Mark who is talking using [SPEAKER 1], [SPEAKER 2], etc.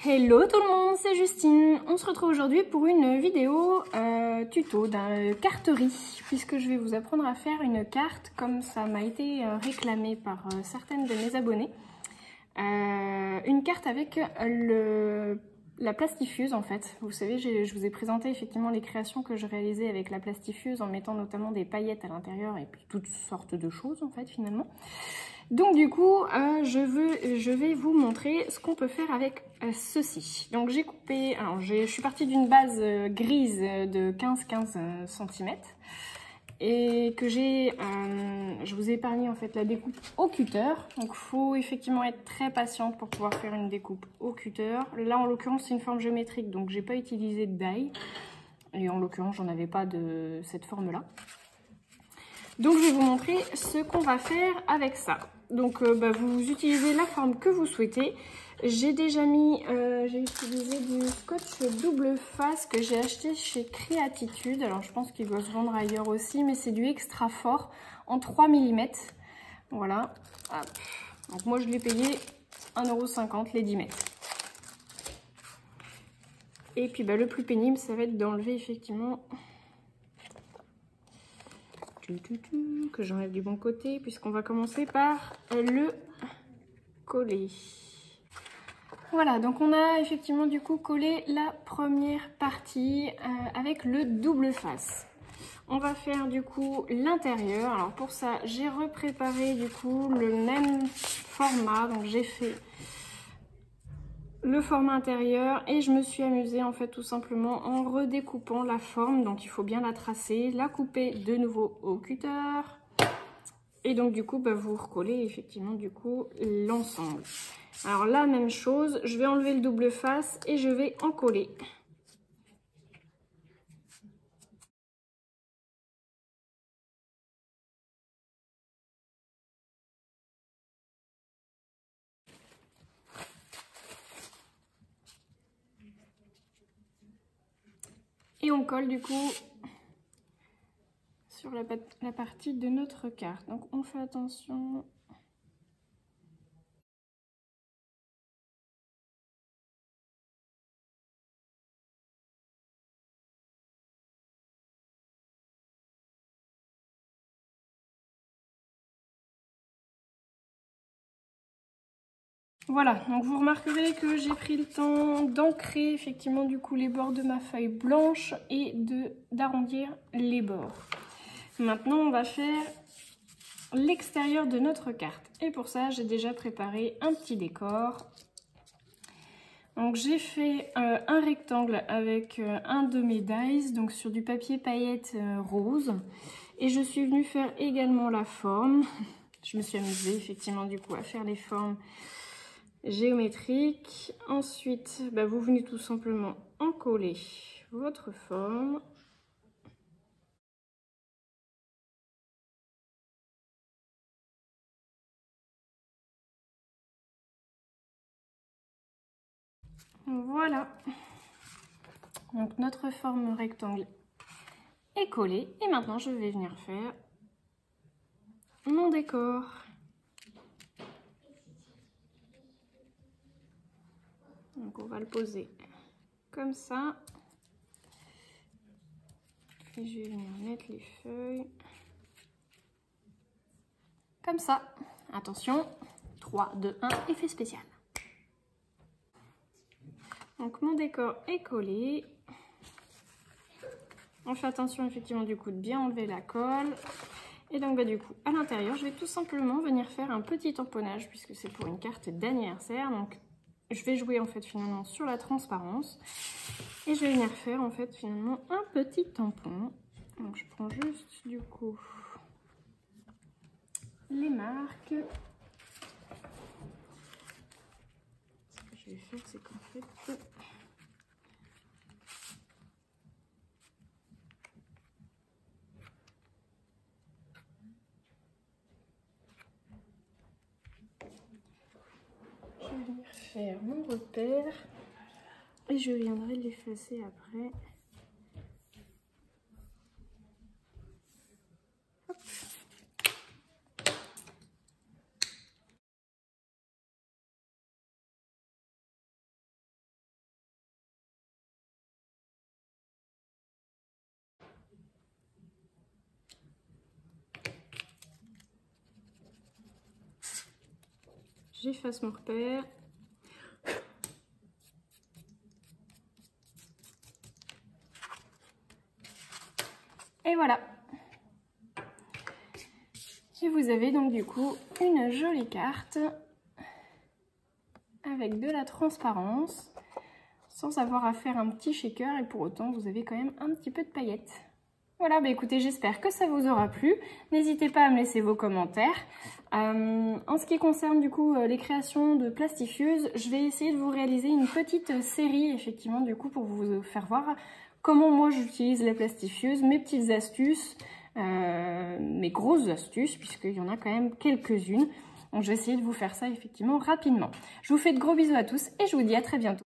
[SPEAKER 1] Hello tout le monde, c'est Justine. On se retrouve aujourd'hui pour une vidéo tuto d'un carterie, puisque je vais vous apprendre à faire une carte comme ça m'a été réclamé par certaines de mes abonnés. Une carte avec la plastifuse en fait. Vous savez, je vous ai présenté effectivement les créations que je réalisais avec la plastifuse en mettant notamment des paillettes à l'intérieur et puis toutes sortes de choses en fait finalement. Donc du coup, je vais vous montrer ce qu'on peut faire avec ceci. Donc j'ai coupé, alors je suis partie d'une base grise de 15 cm et que je vous ai épargné en fait la découpe au cutter. Donc il faut effectivement être très patiente pour pouvoir faire une découpe au cutter. Là en l'occurrence c'est une forme géométrique donc j'ai pas utilisé de die et en l'occurrence j'en avais pas de cette forme là. Donc je vais vous montrer ce qu'on va faire avec ça. Donc vous utilisez la forme que vous souhaitez. J'ai déjà mis, j'ai utilisé du scotch double face que j'ai acheté chez Créatitude. Alors je pense qu'il doit se vendre ailleurs aussi, mais c'est du extra fort en 3 mm. Voilà. Hop. Donc moi je l'ai payé 1,50 € les 10 mètres. Et puis le plus pénible, ça va être d'enlever effectivement... que j'enlève du bon côté puisqu'on va commencer par le coller. Voilà, donc on a effectivement du coup collé la première partie avec le double face. On va faire du coup l'intérieur. Alors pour ça, j'ai repréparé du coup le même format. Donc j'ai fait le format intérieur et je me suis amusée en fait tout simplement en redécoupant la forme. Donc il faut bien la tracer, la couper de nouveau au cutter et donc du coup vous recollez effectivement du coup l'ensemble. Alors la même chose, je vais enlever le double face et je vais en coller. Et on colle du coup sur la partie de notre carte. Donc on fait attention. Voilà, donc vous remarquerez que j'ai pris le temps d'ancrer effectivement du coup les bords de ma feuille blanche et d'arrondir les bords. Maintenant on va faire l'extérieur de notre carte et pour ça j'ai déjà préparé un petit décor. Donc j'ai fait un rectangle avec un de mes dies, donc sur du papier paillettes rose et je suis venue faire également la forme. Je me suis amusée effectivement du coup à faire les formes géométriques. Ensuite vous venez tout simplement en coller votre forme. Voilà, donc notre forme rectangle est collée et maintenant je vais venir faire mon décor. Donc on va le poser comme ça et je vais venir mettre les feuilles comme ça. Attention, 3, 2, 1, effet spécial. Donc mon décor est collé. On fait attention effectivement du coup de bien enlever la colle. Et donc du coup à l'intérieur je vais tout simplement venir faire un petit tamponnage puisque c'est pour une carte d'anniversaire. Donc je vais jouer en fait finalement sur la transparence. Et je vais venir faire en fait finalement un petit tampon. Donc je prends juste du coup les marques. Ce que je vais faire c'est qu'en fait... je vais venir faire mon repère et je viendrai l'effacer après. j'efface mon repère. Et voilà. Et vous avez donc du coup une jolie carte avec de la transparence, sans avoir à faire un petit shaker, et pour autant vous avez quand même un petit peu de paillettes. Voilà, bah écoutez, j'espère que ça vous aura plu. N'hésitez pas à me laisser vos commentaires. En ce qui concerne du coup les créations de Plastifuse, je vais essayer de vous réaliser une petite série effectivement du coup pour vous faire voir comment moi j'utilise les Plastifuse, mes petites astuces, mes grosses astuces, puisqu'il y en a quand même quelques-unes. Donc je vais essayer de vous faire ça effectivement rapidement. Je vous fais de gros bisous à tous et je vous dis à très bientôt.